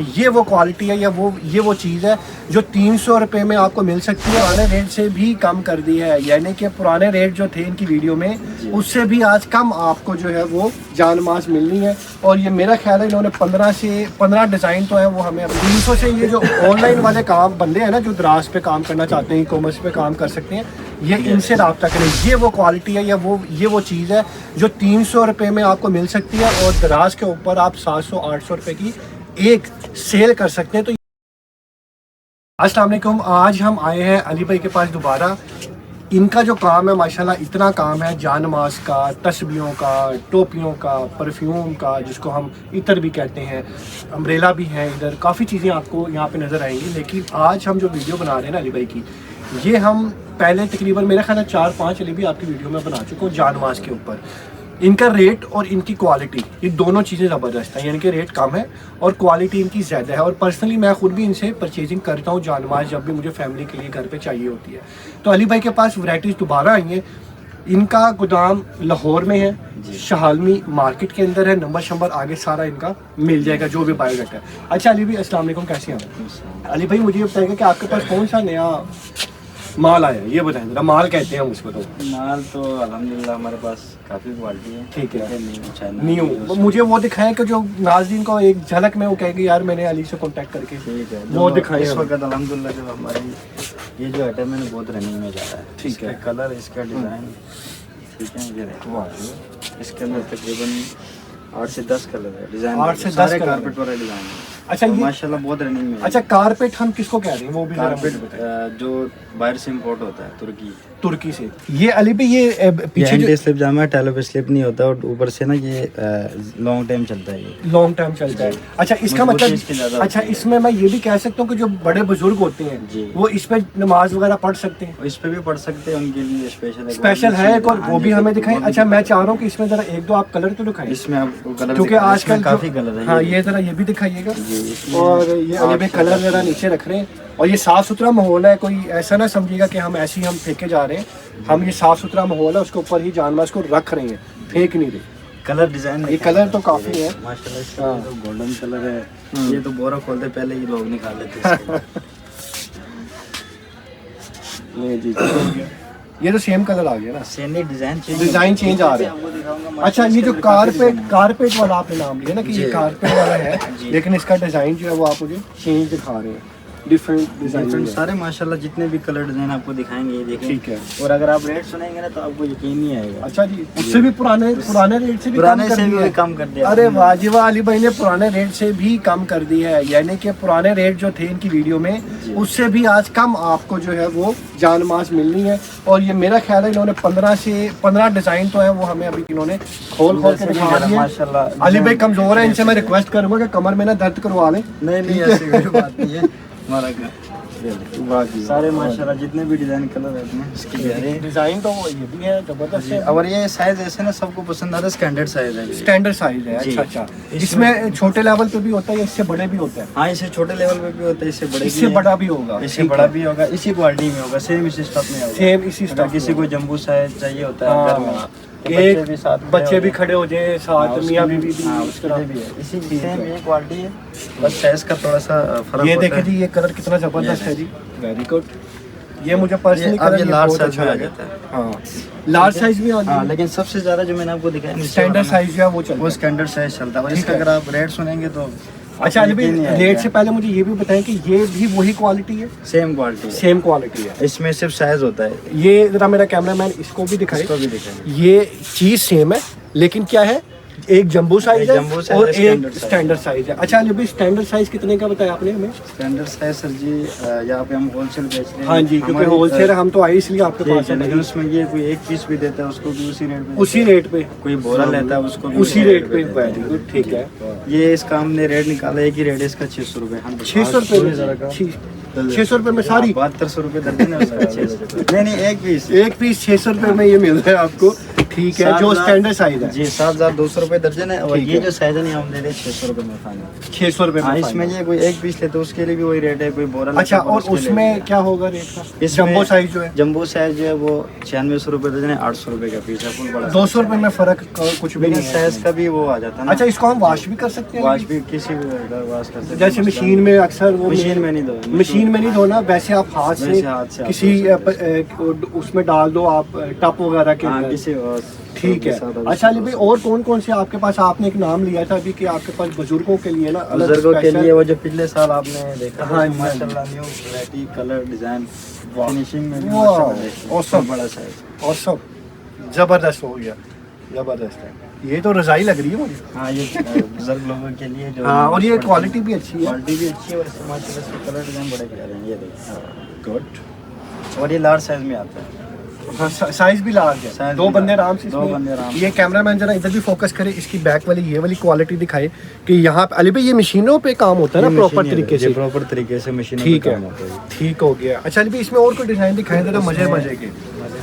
ये वो क्वालिटी है या ये वो चीज़ है जो 300 रुपये में आपको मिल सकती है। पुराने रेट से भी कम कर दी है, यानी कि पुराने रेट जो थे इनकी वीडियो में उससे भी आज कम आपको जो है वो जान मास मिलनी है। और ये मेरा ख्याल है इन्होंने 15 डिज़ाइन तो है वो हमें 300 से। ये जो ऑनलाइन वाले काम बंदे हैं ना जो दराज पे काम करना चाहते हैं, ई कॉमर्स पे काम कर सकते हैं, ये इनसे रब्ता करें। ये वो क्वालिटी है या ये वो चीज़ है जो 300 रुपये में आपको मिल सकती है और दराज के ऊपर आप 700-800 रुपये की एक सेल कर सकते हैं। तो अस्सलाम वालेकुम, आज हम आए हैं अली भाई के पास दोबारा। इनका जो काम है माशाल्लाह इतना काम है, जान मास का, तस्बीहों का, टोपियों का, परफ्यूम का, जिसको हम इतर भी कहते हैं, अम्ब्रेला भी है, इधर काफ़ी चीज़ें आपको यहाँ पे नज़र आएंगी। लेकिन आज हम जो वीडियो बना रहे हैं ना अली भाई की, ये हम पहले तकरीबन मेरा ख्याल है 4-5 अली भी आपकी वीडियो में बना चुका हूँ जान मास के ऊपर। इनका रेट और इनकी क्वालिटी, ये दोनों चीज़ें ज़बरदस्त हैं, यानी कि रेट कम है और क्वालिटी इनकी ज़्यादा है। और पर्सनली मैं खुद भी इनसे परचेजिंग करता हूँ जानमाज, जब भी मुझे फैमिली के लिए घर पे चाहिए होती है। तो अली भाई के पास वैराइटीज़ दोबारा आई हैं। इनका गोदाम लाहौर में है, शहालमी मार्केट के अंदर है, नंबर शंबर आगे सारा इनका मिल जाएगा जो भी बायोडाटा है। अच्छा अली भाई अस्सलाम वालेकुम, कैसे हैं? अली भाई मुझे ये बताएगा कि आपके पास कौन सा नया माल आया, ये बताएं जरा। माल कहते हैं हम उसको। तो माल तो अल्हम्दुलिल्लाह हमारे पास काफ़ी क्वालिटी है। ठीक है, न्यू मुझे वो दिखाएं कि जो नाज़रीन को एक झलक में वो कहेगी यार मैंने अली से कांटेक्ट करके। ठीक है, वो दिखाएं इस वक्त अल्हम्दुलिल्लाह जो हमारी ये जो आइटम है बहुत रनिंग में जा रहा है। ठीक है, कलर, इसका डिज़ाइन, ठीक है, ये इसके अंदर तकरीबन 8 से 10 कलर है, डिज़ाइन 8 से 10 कारपेट वाला डिज़ाइन है। अच्छा, तो माशाल्लाह बहुत रनिंग में। अच्छा, कारपेट हम किसको कह रहे हैं? वो भी कारपेट जो बाहर से इंपोर्ट होता है, तुर्की से। ये अली भी ये पीछे जो स्लिप जामा है, टैलो पे स्लिप नहीं होता और ऊपर से ना ये लॉन्ग टाइम चलता है, ये लॉन्ग टाइम चलता है। अच्छा, इसका मतलब अच्छा इसमें मैं ये भी कह सकता हूँ कि जो बड़े बुजुर्ग होते हैं वो इस पे नमाज वगैरह पढ़ सकते हैं, इस पे भी पढ़ सकते हैं, उनके लिए स्पेशल है एक, और वो भी हमें दिखाएं। अच्छा, मैं चाह रहा हूँ कि इसमें जरा एक दो आप कलर तो दिखाएं। इसमें आपको कलर, क्योंकि आजकल काफी कलर है। हाँ, ये जरा ये भी दिखाइएगा। और ये अली भाई कलर जरा नीचे रख रहे हैं। और ये साफ़ सुथरा माहौल है, कोई ऐसा ना समझिएगा कि हम ऐसे ही हम फेंके जा रहे हैं। हम ये साफ़ सुथरा माहौल है, उसके ऊपर ही जानमाज को रख रहे हैं, फेंक नहीं रहे। कलर डिज़ाइन, ये कलर तो काफ़ी है माशाल्लाह। तो गोल्डन कलर है, ये तो बोरा खोलते पहले ही लोग निकाल लेते हैं। जी ये तो सेम कलर आ गया ना, सेम ही डिज़ाइन चेंज आ रहा है। अच्छा, ये जो कारपेट वाला आपने नाम लिया ना कि ये कारपेट वाला है, लेकिन इसका डिज़ाइन जो है वो आप मुझे चेंज दिखा रहे हैं, डिफरेंट डिज़ाइन सारे माशाल्लाह। जितने भी कलर डिज़ाइन आपको दिखाएंगे ये देखें। ठीक है, और अगर आप रेट सुनेंगे ना तो आपको यकीन नहीं आएगा। अच्छा जी, उससे भी पुराने रेट से भी कम कर दिया। अरे वाह जी वाह, अली भाई ने पुराने रेट से भी कम कर दी है, यानी कि पुराने रेट जो थे इनकी वीडियो में उससे भी आज कम आपको जो है वो जान मास मिलनी है। और ये मेरा ख्याल है इन्होंने 15 डिज़ाइन तो है वो हमें अभी इन्होंने खोल के दिखा दिए माशाल्लाह। अली भाई कमज़ोर है, इनसे मैं रिक्वेस्ट करूँगा कि कमर में ना दर्द करवा लें। नहीं ऐसी कोई बात नहीं है हमारा। सारे माशाल्लाह जितने भी डिज़ाइन कलर हैं, इसके डिज़ाइन तो ये भी है ज़बरदस्त है। और ये साइज़ ऐसे ना सबको पसंद आ रहा है, स्टैंडर्ड साइज़ है। स्टैंडर्ड साइज़ है। अच्छा, इसमें छोटे लेवल पे भी होता है या इससे बड़े भी होते हैं? हाँ, इससे छोटे लेवल पे भी होता है, इससे बड़ा भी होगा, इससे बड़ा भी होगा, इसी क्वालिटी में होगा, सेम इसी स्टफ में होगा, सेम इसी स्टफ। किसी को जंबू साइज चाहिए होता है घर में, बच्चे भी खड़े हो जाए साथ, मियाँ बीवी भी, इसी सेम ये क्वालिटी है, बस साइज का थोड़ा सा फर्क। ये देखें जी, ये कलर कितना जबरदस्त है जी, वेरी गुड। ये मुझे पर्सनली कलर लार्ज साइज में आ जाता है। हाँ, लार्ज साइज में हाँ, लेकिन सबसे ज्यादा जो मैंने आपको दिखाया स्टैंडर्ड साइज जो है वो स्टैंडर्ड साइज चलता है। इसका अगर आप रेट सुनेंगे तो अच्छा अली भाई, रेट से पहले मुझे ये भी बताएं कि ये भी वही क्वालिटी है? सेम क्वालिटी है, इसमें सिर्फ साइज होता है। ये जरा मेरा कैमरामैन इसको भी दिखाए, ये चीज सेम है लेकिन क्या है, एक जंबू साइज है और एक स्टैंडर्ड साइज है। अच्छा अली भाई, स्टैंडर्ड साइज कितने का बताया आपने हमें? स्टैंडर्ड साइज सर जी यहाँ पे हम होलसेल बेच रहे हैं। हाँ जी, क्योंकि होलसेल हम तो आए इसलिए आपके पास है, लेकिन उसमें ये कोई एक पीस भी देता है उसको भी उसी रेट पे, कोई बोरा लेता है उसको भी उसी रेट पे। ठीक है, ये इसका हमने रेट निकाला, एक ही रेट इसका 600 रुपये। 600 रुपये 600 रुपये में सारी 7200 रुपये दर्जन है उसका। नहीं, एक पीस 600 रुपये में ये मिल रहा है आपको। ठीक है, जो स्टैंडर्ड साइज है जी 7,200 रुपए दर्जन है। और ठीक ये है। जो साइज है हम दे रहे हैं 600 रुपए में फाइनल। 600 रुपए हाँ, में इसमें final। ये कोई एक पीस लेते उसके लिए भी वही रेट है, कोई बोरा लेता अच्छा, है, और उसके लिए उसमें भी। क्या होगा रेट का? इसमें जंबो साइज जो है जंबो साइज जो है वो 9600 रुपए दर्जन है, 800 रुपए का पीस है फुल बड़ा। 200 रुपए में फर्क कुछ भी लेकिन नहीं है साइज इसमें। का भी वो आ जाता है ना। अच्छा, इसको हम वॉश भी कर सकते हैं? वॉश भी किसी भी वॉश कर सकते हैं। जैसे मशीन में अक्सर वो मशीन में नहीं धो, मशीन में नहीं धोना, वैसे आप हाथ से वैसे हाथ से आप किसी धो उसमें डाल दो आप टप वगैरह के हाँ, अंदर। किसी और ठीक है। अच्छा अली भाई, और कौन कौन से आपके पास, आपने एक नाम लिया था अभी कि आपके पास बुजुर्गों के लिए ना अलग बुजुर्गों के special- लिए वो जो पिछले साल आपने देखा हाँ था जी, माशाल्लाह न्यू वैरायटी कलर डिजाइन वाह। फिनिशिंग में भी वाह, माशाल्लाह देखिए, awesome। बड़ा साइज। और सब जबरदस्त हो गया, जबरदस्त है। ये तो रजाई लग रही है मुझे। हाँ, ये बुजुर्ग लोगों के लिए जो हाँ, और ये क्वालिटी भी अच्छी है। क्वालिटी भी अच्छी है और इसके माशाल्लाह इसके कलर डिजाइन बड़े प्यारे हैं, ये देखिए। गुड। और ये लार्ज साइज में आता है। हाँ, साइज भी लार्ज है। साइज दो भी बंदे large। आराम से दो इसमें- बंदे आराम से। ये कैमरामैन जरा इधर भी फोकस करे, इसकी बैक वाली ये वाली क्वालिटी दिखाए कि यहाँ पे अली भाई ये मशीनों पे काम होता है ना प्रॉपर तरीके से? प्रॉपर तरीके से मशीन ठीक है, ठीक हो गया। अच्छा अली भाई, इसमें और कोई डिजाइन दिखाए जरा, मजे मजे के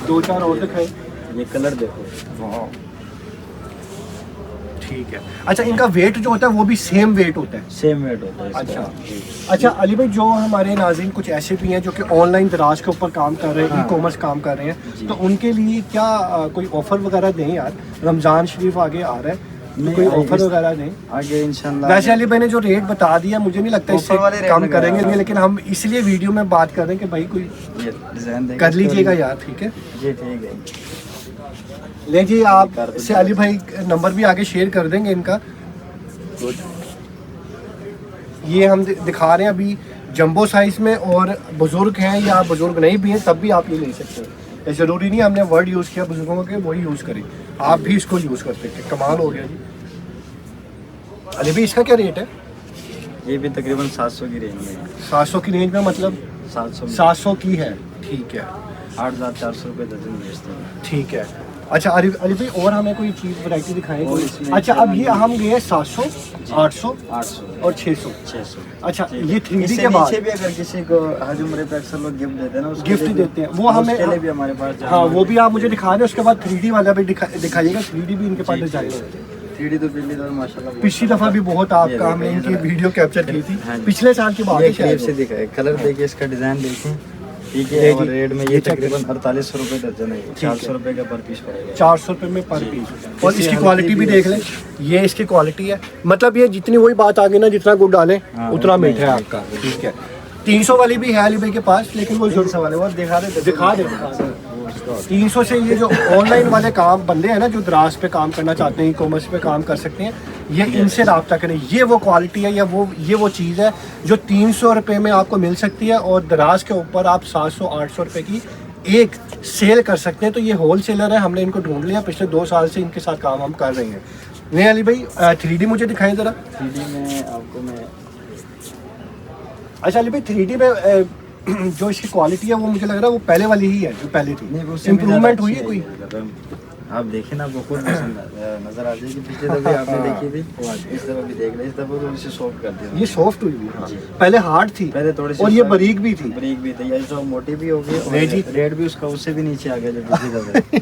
दो चार और दिखाए। ये कलर देखो, वाह, ठीक है। अच्छा, इनका वेट जो होता है वो भी सेम वेट होता है? सेम वेट होता है इसका। अच्छा। अच्छा अली भाई, जो हमारे नाज़रीन कुछ ऐसे भी हैं जो कि ऑनलाइन दराज के ऊपर काम कर रहे हैं, हाँ। ई कॉमर्स काम कर रहे जी। हैं, तो उनके लिए क्या कोई ऑफर वगैरह दें यार? रमज़ान शरीफ आगे आ रहा है, तो नहीं, कोई आगे ऑफर इस- वगैरह दें? आगे इंशाल्लाह। वैसे अली भाई ने जो रेट बता दिया, मुझे नहीं लगता इससे ऑफर वाले रेट कम लगा रहा करेंगे, है। लेकिन हम इसलिए वीडियो में बात कर रहे हैं कि भाई कोई ये डिजाइन देखो कर इसका लीजिएगा भी। यार, ठीक है? जी ठीक है। ले जी, आप कर दो। से अली भाई नंबर भी आगे शेयर कर देंगे इनका। ये हम दिखा रहे हैं अभी जंबो साइज में, और बुजुर्ग हैं या बुजुर्ग नहीं भी हैं तब भी आप ये ले सकते हैं। ये ज़रूरी नहीं हमने वर्ड यूज़ किया बुजुर्गों के, वही यूज़ करें, आप भी इसको यूज़ कर सकते हैं। कमाल हो गया जी। अली भाई, इसका क्या रेट है? ये भी तकरीबन 700 की रेंज में है। 700 की रेंज में, मतलब 700 700 की है, ठीक है, 8,400 रुपए दर्जन बेचते हैं। ठीक है। अच्छा अली अली भाई, और हमें कोई चीज़ वैरायटी दिखाएं और कोई? इसमें अच्छा, अब ये हम गए 700, 800 800 और 600। 600। अच्छा, ठीक है। ये 3D इससे के बाद नीचे भी अगर किसी को हज उम्रे पे अक्सर लोग गिफ्ट देते हैं ना, उसके गिफ्ट लिए भी- देते हैं, वो हमें, उसके लिए भी हमारे पास हाँ वो भी आप मुझे दिखा दें। उसके बाद 3D वाला भी दिखाइएगा, 3D भी इनके पास डिजाइन होते हैं। 3D तो पिछली दफा माशाल्लाह बहुत- पिछली दफा भी बहुत ये आपका हमने देखिए, इनकी जरा- वीडियो कैप्चर की थी, हाँ जी। पिछले साल की बात ये है करीब शायद से वो। दिखा है, कलर देखिए, इसका डिजाइन देखिए, ठीक ये है। जी, और रेट में ये ये check तकरीबन 4800 रुपए दर्जन है, 400 है। रुपए का पर पीस पड़ेगा। 400 रुपये में पर जी। पीस। और इससे इसकी हल्की क्वालिटी भी भी देख लें, ये इसकी क्वालिटी है, मतलब ये जितनी वही बात आ गई ना, जितना गुड़ डालें हाँ, उतना उतना मीठा है ही। आपका, ठीक है। 300 वाली भी है अली भाई के पास, लेकिन वो 300 वाले वो दिखा दे, दिखा दे। 300 से ये जो ऑनलाइन वाले काम बंदे हैं ना, जो दराज पे काम करना चाहते हैं, ई कॉमर्स पे काम कर सकते हैं, ये इनसे रब्ता करें। ये वो क्वालिटी है, या ये वो चीज़ है जो 300 रुपये में आपको मिल सकती है, और दराज के ऊपर आप 700-800 रुपये की एक सेल कर सकते हैं। तो ये होल सेलर है, हमने इनको ढूंढ लिया, पिछले 2 साल से इनके साथ काम हम कर रहे हैं। नहीं अली भाई, 3D मुझे दिखाएं ज़रा। 3D में आपको मैं अच्छा अली भाई, 3D में जो इसकी क्वालिटी है वो मुझे लग रहा है वो पहले वाली ही है जो पहले थी। इम्प्रूवमेंट हुई है कोई? आप देखें ना, आपको खुद पसंद नजर आ जाएगी। पिछले दफे आपने देखी थी, इस दफा भी देख रहे, इस दफा थोड़ी सी सॉफ्ट कर दी। ये सॉफ्ट हुई भी, हाँ। जी। पहले हार्ड थी, पहले थोड़ी सी और ये soft- बारीक भी थी। ब्रेक भी थी, ये तो मोटी भी हो गई, नहीं जी। और रेट भी उसका उससे भी नीचे आ गया जो पिछली दफे।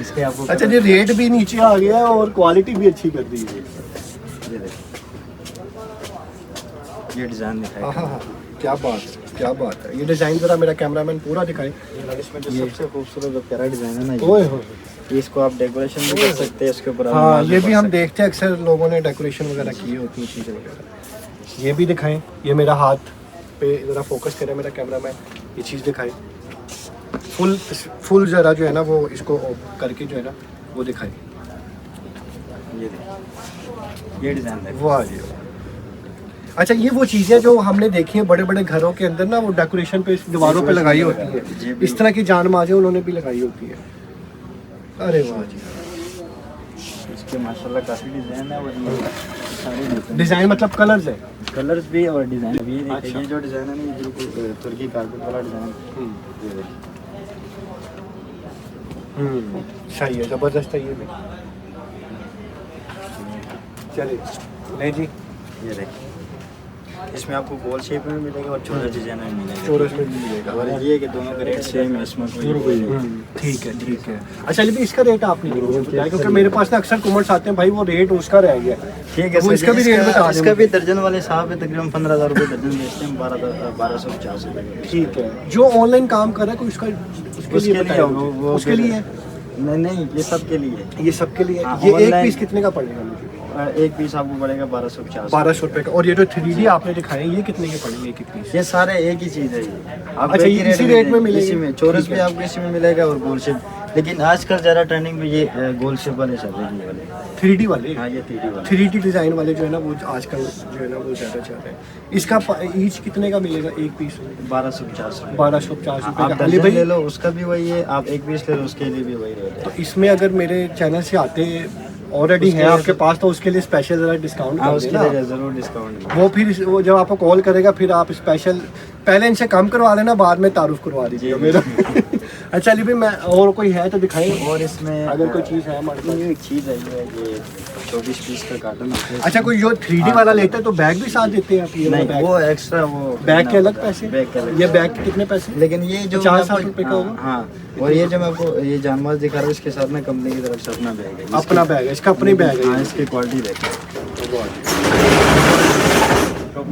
इसके आपको अच्छा, ये रेट भी नीचे आ गया है और क्वालिटी भी अच्छी कर दी है। ये देखो, ये डिजाइन दिखाई हाँ, क्या बात है। ये डिजाइन जरा मेरा कैमरामैन पूरा दिखाए। इसमें जो सबसे खूबसूरत और प्यारा डिजाइन है ना, ओए हो, ये इसको आप डेकोरेशन भी कर सकते हैं, इसके ऊपर आप हाँ नमाज़ ये पढ़ भी हम सकते हैं। देखते हैं, अक्सर लोगों ने डेकोरेशन वगैरह की होती है, चीज़ें वगैरह। ये भी दिखाएं, ये मेरा हाथ पे ज़रा फोकस करे मेरा कैमरामैन, ये चीज़ दिखाएं। फुल ज़रा जो है ना वो इसको करके जो है ना वो दिखाएं। ये देखो, ये डिजाइन देखो। वाह जी वाह। अच्छा, ये वो चीज़ें जो हमने देखी हैं बड़े बड़े घरों के अंदर ना, वो डेकोरेशन पे दीवारों पे लगाई होती जी, है, इस तरह की जान माजे उन्होंने भी लगाई होती है। अरे वाह जी। इसके माशाल्लाह काफी डिजाइन है, और ये सारे डिज़ाइन मतलब कलर्स है? कलर्स भी और डिजाइन भी। ये देखिए, अच्छा। ये जो डिजाइन है ना, ये बिल्कुल तुर्की कारपेट वाला डिजाइन। ये देखिए, सही है, ज़बरदस्त है ये भी। चलिए नहीं जी, ये देखिए, इसमें आपको गोल शेप में मिलेगा और चौरस डिजाइन में मिलेगा। चौरस में भी मिलेगा। और ये कि दोनों का रेट सेम है, इसमें कोई ठीक है ठीक है। अच्छा अली भाई इसका रेट आपने नहीं बताया, क्योंकि मेरे पास ना अक्सर कमेंट्स आते हैं भाई वो रेट उसका रह गया। ठीक है वो सर, इसका भी रेट बता दें। इसका भी दर्जन वाले साहब है, तकरीबन 15,000 रुपये दर्जन बेचते हैं, 1250 रुपये। ठीक है। जो ऑनलाइन काम कर रहा है कोई उसका उसके लिए बताया, उसके लिए है? नहीं ये सब के लिए है। ये सबके लिए हाँ, ये एक online- पीस कितने का पड़ेगा मुझे? एक पीस आपको पड़ेगा 1250। 1200 रुपए का। और ये जो 3D आपने दिखाए ये कितने के पड़ेंगे एक एक पीस? ये सारे एक ही चीज़ है ये। आपको अच्छा, एक ही ये इसी रेट में मिलेगी? इसी में चौरस ठीक भी है। आपको इसी में मिलेगा और गोल शेप, लेकिन आजकल ज़्यादा ट्रेंडिंग में ये गोल शेप वाले चल रहे हैं, ये वाले। 3D वाले? हाँ ये 3D वाले। 3D डिजाइन वाले जो है ना वो आजकल जो है ना वो ज़्यादा चल रहे हैं। इसका ईच कितने का मिलेगा एक पीस? 1250 रुपये। 1250 आप रुपए का। अली दर्जन ले भाई लो उसका भी वही है, आप एक पीस ले लो उसके लिए भी वही रेट है। तो इसमें अगर मेरे चैनल से आते ऑलरेडी उसके है लिए आपके पास तो उसके लिए स्पेशल ज़रा डिस्काउंट हाँ कर उसके देना। लिए ज़रूर डिस्काउंट। वो फिर वो जब आपको कॉल करेगा फिर आप स्पेशल पहले इनसे कम करवा लेना, बाद में तारुफ करवा दीजिए मेरा। अच्छा अली भाई मैं और कोई है तो दिखाएं, और इसमें अगर कोई चीज़ है हमारे पास। ये एक चीज़ है ये 24 पीस का कार्टन है। अच्छा कोई जो 3D वाला लेता है तो बैग भी साथ देते हैं आप? ये वाला नहीं बैग वो एक्स्ट्रा वो बैग के अलग पैसे? बैग के अलग ये बैग के कितने पैसे? लेकिन ये जो 50-60 मैं आपको- रुपए का होगा? हाँ और ये जो मैं आपको ये जानवर दिखा रहा हूँ इसके साथ में कंपनी की तरफ से अपना बैग है। अपना बैग है, इसका अपनी बैग है। हाँ इसकी क्वालिटी देखो,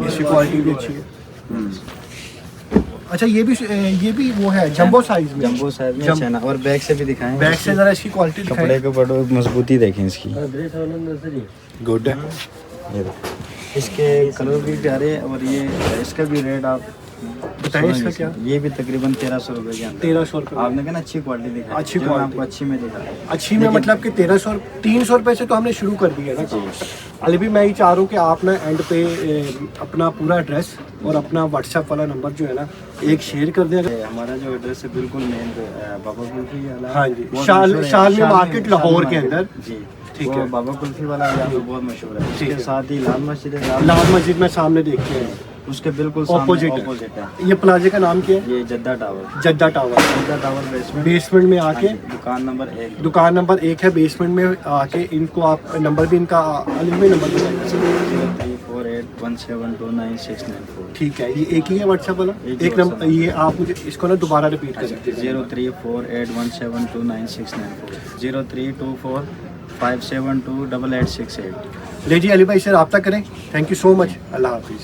इसकी क्वालिटी भी अच्छी है। अच्छा ये भी वो है जंबो साइज में? जंबो साइज में अच्छा है ना। और बैग से भी दिखाएं, बैग से जरा इसकी क्वालिटी कपड़े दिखाएं। के बड़ो मजबूती देखें इसकी। गुड है। ये देखो इसके कलर भी प्यारे हैं और ये इसका भी रेट आप बताएं इसका क्या? ये भी तकरीबन 1300 रुपये के अंदर। 1300 रुपये। आपने कहा ना अच्छी क्वालिटी दिखा, अच्छी जो क्वालिटी। आपको अच्छी में दिखा रहा हूँ। अच्छी में मतलब कि 1300 300 रुपये से तो हमने शुरू कर दिया ना। अली भी मैं ही चाह रहा हूँ कि आप ना एंड पे अपना पूरा एड्रेस और अपना व्हाट्सएप वाला नंबर जो है ना एक शेयर कर दें। ये हमारा जो एड्रेस है बिल्कुल मेन बाबा कुल्फी वाला। हाँ जी, बहुत शाल- मशहूर है। शालमी मार्केट लाहौर के मार्केट। अंदर। जी ठीक वो है। बाबा कुल्फी वाला यहाँ पे बहुत मशहूर है। ठीक उसके है। साथ ही लाल मस्जिद है, लाल मस्जिद में सामने देखते हैं, उसके बिल्कुल ऑपोजिट ऑपोजिट है। ये प्लाजे का नाम क्या है? ये Jeddah tower. Jeddah tower. Jeddah tower basement. Basement में आके दुकान नंबर 1। दुकान नंबर 1 है, बेसमेंट में आके इनको आप नंबर भी इनका अली में नंबर बताइए। 0348172969 ठीक है, ये एक ही है व्हाट्सएप वाला? एक एक नंबर ये आप मुझे इसको ना दोबारा रिपीट कर सकते हैं? 0348172969 032457288868। ले जी अली भाई से रब्ता करें। Thank you so much. Allah हाफिज़।